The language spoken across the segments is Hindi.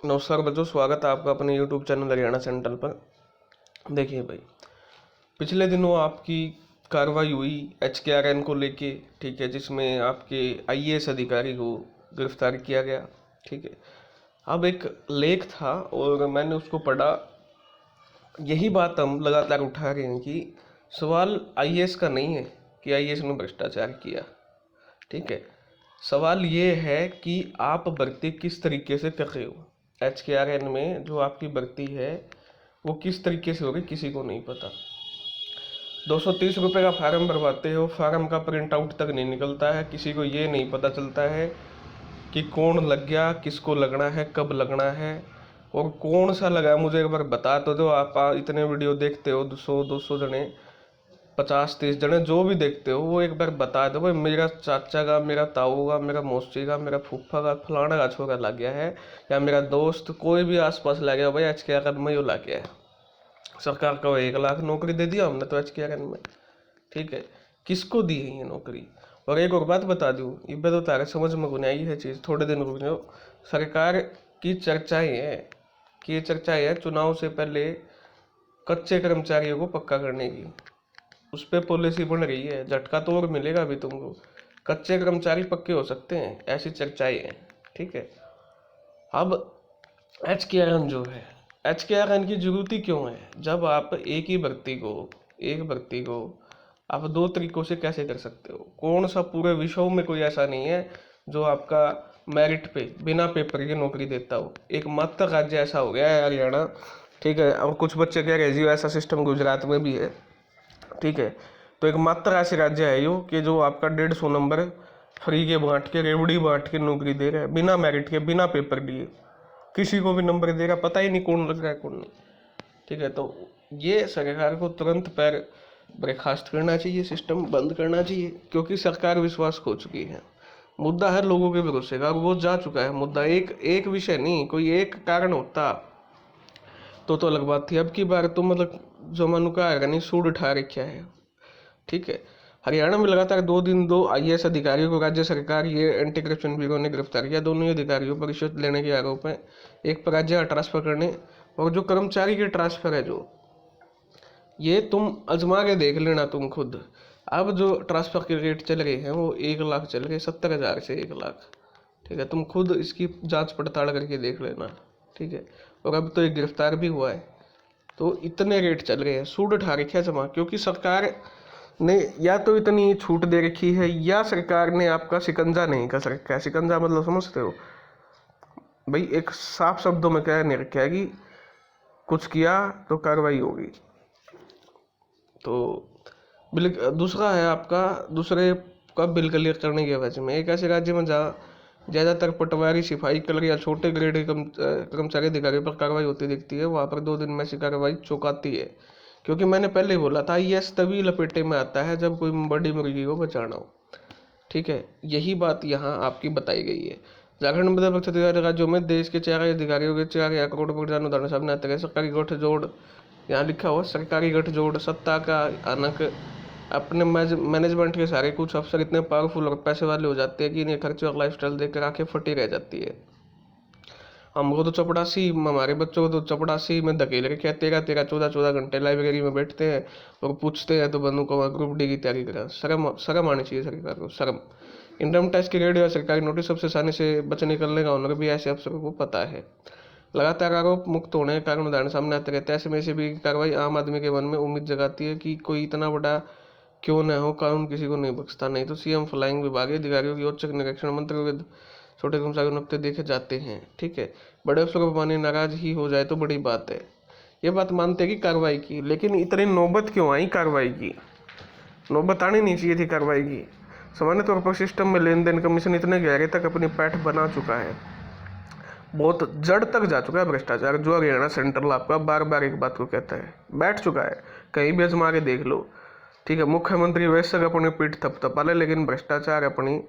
नमस्कार बच्चों, स्वागत है आपका अपने YouTube चैनल हरियाणा सेंट्रल पर। देखिए भाई, पिछले दिनों आपकी कार्रवाई हुई HKRN को लेके, ठीक है, जिसमें आपके IAS अधिकारी को गिरफ्तार किया गया। ठीक है, अब एक लेख था और मैंने उसको पढ़ा। यही बात हम लगातार उठा रहे हैं कि सवाल IAS का नहीं है कि IAS ने भ्रष्टाचार किया। ठीक है, सवाल ये है कि आप भर्ती किस तरीके से कर रहे हो। HKRN में जो आपकी भर्ती है वो किस तरीके से होगी किसी को नहीं पता। 230 रुपये का फार्म भरवाते हो, फार्म का प्रिंट आउट तक नहीं निकलता है, किसी को ये नहीं पता चलता है कि कौन लग गया, किसको लगना है, कब लगना है और कौन सा लगा। मुझे एक बार बता तो दो। आप इतने वीडियो देखते हो, 200 जने, 50-30 जने जो भी देखते हो, वो एक बार बता दो भाई मेरा चाचा का, मेरा ताऊ का, मेरा मौसी का, मेरा फूफा का, फलाना का छोरा लग गया है, या मेरा दोस्त कोई भी आसपास लग गया भाई HKRN में यो लग गया है। सरकार को 1 लाख नौकरी दे दिया हमने तो HKRN में। ठीक है, किसको दी है ये नौकरी। और एक और बात बता दूँ, ये तो तारे समझ में नहीं आई है चीज़, थोड़े दिन रुक जाओ। सरकार की चर्चाएँ हैं कि ये चर्चाएँ हैं चुनाव से पहले कच्चे कर्मचारियों को पक्का करने की, उस पर पॉलिसी बन रही है। झटका तो और मिलेगा अभी तुमको, कच्चे कर्मचारी पक्के हो सकते हैं, ऐसी चर्चाएं हैं। ठीक है, अब HKRN जो है, HKRN की जरूरत ही क्यों है जब आप एक भर्ती को आप 2 तरीकों से कैसे कर सकते हो। कौन सा पूरे विश्व में कोई ऐसा नहीं है जो आपका मेरिट पे बिना पेपर की नौकरी देता हो। एक मात्र राज्य ऐसा हो गया है हरियाणा। ठीक है, अब कुछ बच्चे कह रहे जी ऐसा सिस्टम गुजरात में भी है। ठीक है, तो एक मात्र ऐसे राज्य है यो कि जो आपका 150 नंबर फ्री के बांट के, रेवड़ी बांट के नौकरी दे रहा है, बिना मेरिट के, बिना पेपर दिए, किसी को भी नंबर दे रहा, पता ही नहीं कौन लग रहा है कौन नहीं। ठीक है, तो ये सरकार को तुरंत पैर बर्खास्त करना चाहिए, सिस्टम बंद करना चाहिए, क्योंकि सरकार विश्वास खो चुकी है। मुद्दा है लोगों के भरोसे का, वो जा चुका है मुद्दा। एक एक विषय नहीं, कोई एक कारण होता तो अलग बात थी। अब की बार तो मतलब जमानू का है नहीं, सूड उठा रखा है। ठीक है, हरियाणा में लगातार 2 दिन 2 IAS अधिकारियों को राज्य सरकार ये एंटी करप्शन ब्यूरो ने गिरफ्तार किया। दोनों ही अधिकारियों पर रिश्वत लेने के आरोप में, एक पर राज्य ट्रांसफर करने, और जो कर्मचारी के ट्रांसफर है, जो ये तुम अजमा के देख लेना तुम खुद। अब जो ट्रांसफर के रेट चल रहे हैं वो 1 लाख चल रहे, 70,000 से 1 लाख। ठीक है, तुम खुद इसकी जांच पड़ताल करके देख लेना। ठीक है, और अब तो एक गिरफ्तार भी हुआ है। तो इतने रेट चल रहे हैं, सूट उठा रखे है जमा, क्योंकि सरकार ने या तो इतनी छूट दे रखी है या सरकार ने आपका शिकंजा नहीं कर रखा है। शिकंजा मतलब समझते हो भाई, एक साफ शब्दों में कह नहीं रखा है कि कुछ किया तो कार्रवाई होगी। तो बिल दूसरा है आपका, दूसरे का बिल क्लियर करने के वजह में एक ऐसे राज्य में जहाँ ज़्यादातर पटवारी, सिपाही कलर या छोटे ग्रेड के कर्मचारी अधिकारियों पर कार्रवाई होती दिखती है, वहाँ पर 2 दिन में ऐसी कार्रवाई चौंकाती है। क्योंकि मैंने पहले ही बोला था, ये तभी लपेटे में आता है जब कोई बड़ी मुर्गी को बचाना हो। ठीक है, यही बात यहाँ आपकी बताई गई है। झारखंड मध्य प्रदेश इत्यादि राज्यों में देश के 4 अधिकारियों के 4 करोड़ रुपये अनुदान सामने आते हैं। सरकारी गठजोड़, यहाँ लिखा हुआ सरकारी गठजोड़, सत्ता का आनक, अपने मैनेजमेंट के सारे कुछ अफसर इतने पावरफुल और पैसे वाले हो जाते हैं कि इन्हें खर्चे और लाइफस्टाइल देखकर आंखें फटी रह जाती है। हमको तो चपड़ासी, हमारे बच्चों को तो चपड़ासी में धकेल रखे हैं, 13-13, 14-14 घंटे लाइब्रेरी में बैठते हैं और पूछते हैं तो बंदू को ग्रुप डी की तैयारी करा। शर्म आनी चाहिए सरकार को, शर्म। इनकम टैक्स की रेड या सरकारी नोटिस सबसे आसानी से बच निकलने का हुनर भी ऐसे अफसरों को पता है। लगातार आरोप मुक्त होने के कारण उदाहरण सामने आते रहते हैं। ऐसे में से भी कार्रवाई आम आदमी के मन में उम्मीद जगाती है कि कोई इतना बड़ा क्यों न हो, कानून किसी को नहीं बख्शता। नहीं तो CM, फ्लाइंग विभागीय अधिकारियों की औचक निरीक्षण, मंत्रियों के छोटे कर्मचारी नुकते देखे जाते हैं। ठीक है, बड़े अफसरों पर माने नाराज ही हो जाए तो बड़ी बात है। ये बात मानते हैं कि कार्रवाई की, लेकिन इतनी नौबत क्यों आई कार्रवाई की। नौबत आनी नहीं चाहिए थी कार्रवाई की। सामान्य तौर पर सिस्टम में लेन देन कमीशन इतने गहरे तक अपनी पैठ बना चुका है, बहुत जड़ तक जा चुका है भ्रष्टाचार, जो हरियाणा सेंट्रल आपका बार बार एक बात को कहता है, बैठ चुका है। कहीं भी आजमा के देख लो। ठीक है, मुख्यमंत्री वैसे अपनी पीठ थपथपा ले, लेकिन भ्रष्टाचार अपनी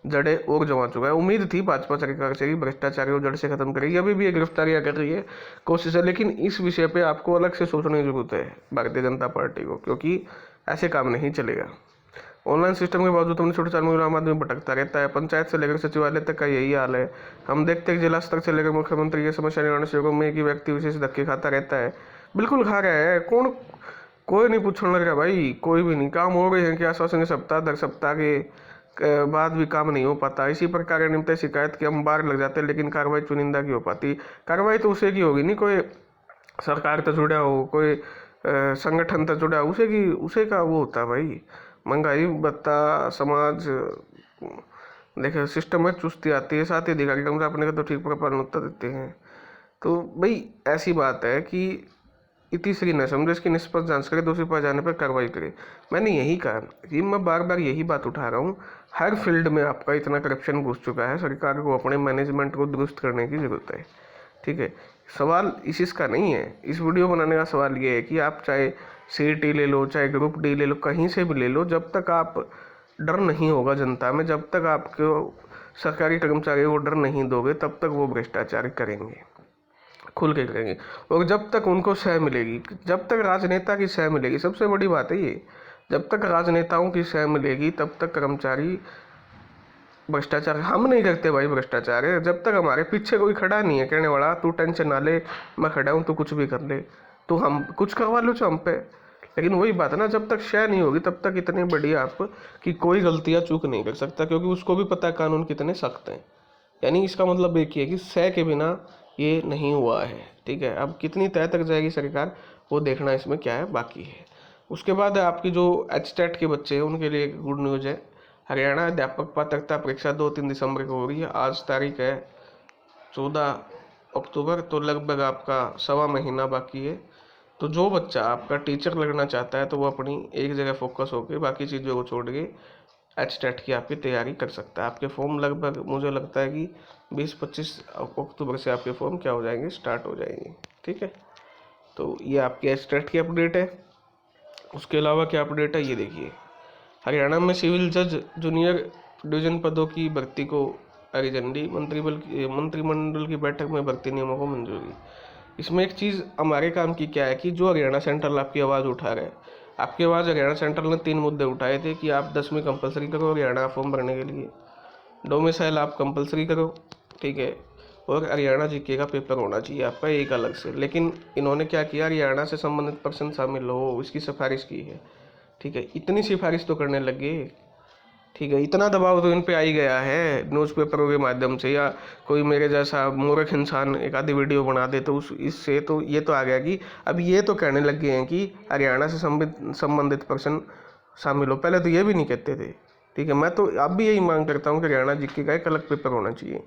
जड़ें और जमा चुका है। उम्मीद थी भाजपा सरकार से कि भ्रष्टाचार को जड़ से खत्म करेगी, अभी भी ये गिरफ्तारियां कर रही है, कोशिश है, लेकिन इस विषय पे आपको अलग से सोचने की जरूरत है भारतीय जनता पार्टी को, क्योंकि ऐसे काम नहीं चलेगा। ऑनलाइन सिस्टम के बावजूद अपने छोटे चार आम आदमी भटकता रहता है। पंचायत से लेकर सचिवालय तक का यही हाल है। हम देखते हैं जिला स्तर से लेकर मुख्यमंत्री की समस्या निवारण सेवकों में कि व्यक्ति विशेष धक्के खाता रहता है। बिल्कुल खा रहा है, कौन कोई नहीं पूछने लग रहा भाई, कोई भी नहीं। काम हो रहे हैं कि आश्वासन सप्ताह दर सप्ताह के बाद भी काम नहीं हो पाता। इसी प्रकार निम्न शिकायत के हम बार लग जाते हैं, लेकिन कार्रवाई चुनिंदा की हो पाती। कार्रवाई तो उसे की होगी नहीं, कोई सरकार से जुड़ा हो, कोई संगठन से जुड़ा उसे का वो होता है भाई। महंगाई भत्ता समाज देखे सिस्टम में चुस्ती आती है, साथ ही अधिकारी कर्मचारी अपने को तो ठीक प्रकार उत्तर देते हैं। तो भाई ऐसी बात है कि तीसरी न समझे, इसकी निष्पक्ष जांच करे, दोषी पाए जाने पर कार्रवाई करे। मैंने यही कहा कि मैं बार बार यही बात उठा रहा हूँ, हर फील्ड में आपका इतना करप्शन घुस चुका है, सरकार को अपने मैनेजमेंट को दुरुस्त करने की जरूरत है। ठीक है, सवाल इस चीज़ का नहीं है। इस वीडियो बनाने का सवाल ये है कि आप चाहे CET ले लो, चाहे ग्रुप D ले लो, कहीं से भी ले लो, जब तक आप डर नहीं होगा जनता में, जब तक आपको सरकारी कर्मचारी को डर नहीं दोगे, तब तक वो भ्रष्टाचार करेंगे, खुल के करेंगे। और जब तक उनको सह मिलेगी, जब तक राजनेता की सह मिलेगी, सबसे बड़ी बात है ये, जब तक राजनेताओं की सह मिलेगी तब तक कर्मचारी भ्रष्टाचार हम नहीं करते भाई। भ्रष्टाचार है जब तक हमारे पीछे कोई खड़ा नहीं है कहने वाला तू टेंशन ना ले, मैं खड़ा हूँ, तू कुछ भी कर ले, तो हम कुछ करवा लो हम पे। लेकिन वही बात है ना, जब तक शय नहीं होगी तब तक इतनी बड़ी आप कि कोई गलतियाँ चूक नहीं कर सकता, क्योंकि उसको भी पता है कानून कितने सख्त हैं। यानी इसका मतलब एक ही है कि सह के बिना ये नहीं हुआ है। ठीक है, अब कितनी तय तक जाएगी सरकार, वो देखना इसमें क्या है बाकी है। उसके बाद आपकी जो HTET के बच्चे हैं उनके लिए गुड न्यूज़ है। हरियाणा अध्यापक पात्रता परीक्षा 2-3 दिसंबर को हो रही है। आज तारीख है 14 अक्टूबर, तो लगभग आपका 1.25 महीना बाकी है। तो जो बच्चा आपका टीचर लगना चाहता है तो वो अपनी एक जगह फोकस होकर बाकी चीज़ों को छोड़ के HTET की आपकी तैयारी कर सकता है। आपके फॉर्म लगभग मुझे लगता है कि 20-25 अक्टूबर से आपके फॉर्म क्या हो जाएंगे, स्टार्ट हो जाएंगे। ठीक है, तो ये आपकी HTET की अपडेट है। उसके अलावा क्या अपडेट है ये देखिए। हरियाणा में सिविल जज जूनियर डिवीजन पदों की भर्ती को हरी झंडी, मंत्रिमंडल की बैठक में भर्ती नियमों को मंजूरी। इसमें एक चीज़ हमारे काम की क्या है कि जो हरियाणा सेंट्रल आपकी आवाज़ उठा रहे हैं, आपकी आवाज़ हरियाणा सेंट्रल ने 3 मुद्दे उठाए थे कि आप 10वीं कंपलसरी करो हरियाणा फॉर्म भरने के लिए, डोमिसाइल आप कंपलसरी करो, ठीक है, और हरियाणा जीके का पेपर होना चाहिए आपका एक अलग से। लेकिन इन्होंने क्या किया, हरियाणा से संबंधित पर्सन शामिल हो इसकी सिफारिश की है। ठीक है, इतनी सिफारिश तो करने लगे। ठीक है, इतना दबाव तो इन पे आ ही गया है न्यूज़पेपरों के माध्यम से, या कोई मेरे जैसा मूर्ख इंसान एक आधी वीडियो बना दे तो इससे तो ये तो आ गया कि अब ये तो कहने लग गए हैं कि हरियाणा से संबंधित पर्सन शामिल हो। पहले तो ये भी नहीं कहते थे। ठीक है, मैं तो अब भी यही मांग करता हूँ कि हरियाणा जीके का एक अलग पेपर होना चाहिए,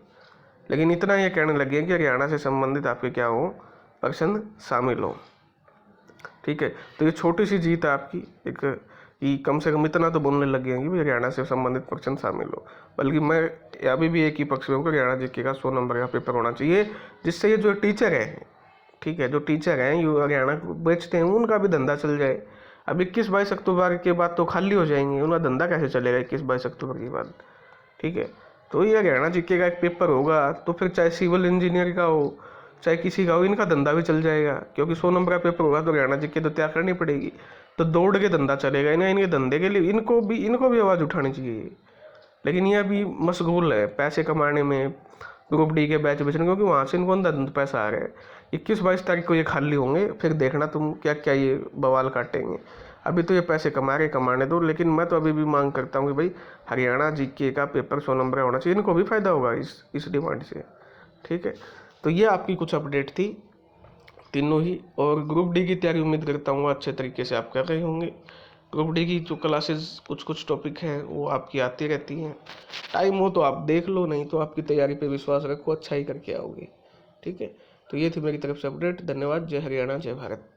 लेकिन इतना ये कहने लगे हैं कि हरियाणा से संबंधित आपके क्या हो, पर्सन शामिल हो। ठीक है, तो ये छोटी सी जीत है आपकी एक, कि कम से कम इतना तो बोलने लग गए हैं कि हरियाणा से संबंधित पर्सन शामिल हो। बल्कि मैं अभी भी एक ही पक्ष में हूँ कि हरियाणा जीके का 100 नंबर का पेपर होना चाहिए, जिससे ये जो टीचर हैं, ठीक है, जो टीचर हैं ये हरियाणा को बेचते हैं, उनका भी धंधा चल जाए। अब 21-22 अक्टूबर के बाद तो खाली हो जाएंगे, उनका धंधा कैसे चलेगा 21-22 अक्टूबर के बाद। ठीक है, तो ये हरियाणा जीके का एक पेपर होगा तो फिर चाहे सिविल इंजीनियर का हो चाहे किसी का हो, इनका धंधा भी चल जाएगा, क्योंकि 100 नंबर का पेपर होगा तो हरियाणा जीके तो तैयार करनी पड़ेगी, तो दौड़ के धंधा चलेगा। इनके धंधे के लिए इनको भी आवाज़ उठानी चाहिए। लेकिन ये अभी मशगूल है पैसे कमाने में, ग्रुप D के बैच बेचने, क्योंकि वहाँ से इनको अंदर पैसा आ रहा है। 21-22 तारीख को ये खाली होंगे, फिर देखना तुम क्या क्या ये बवाल काटेंगे। अभी तो ये पैसे कमाने दो। लेकिन मैं तो अभी भी मांग करता हूँ कि भाई हरियाणा जीके का पेपर 100 नंबर का होना चाहिए, इनको भी फायदा होगा इस डिमांड से। ठीक है, तो ये आपकी कुछ अपडेट थी तीनों ही। और ग्रुप D की तैयारी उम्मीद करता हूँ अच्छे तरीके से आप कर रहे होंगे। ग्रुप D की जो क्लासेस कुछ टॉपिक हैं वो आपकी आती रहती हैं, टाइम हो तो आप देख लो, नहीं तो आपकी तैयारी पे विश्वास रखो, अच्छा ही करके आओगे। ठीक है, तो ये थी मेरी तरफ से अपडेट। धन्यवाद। जय हरियाणा, जय भारत।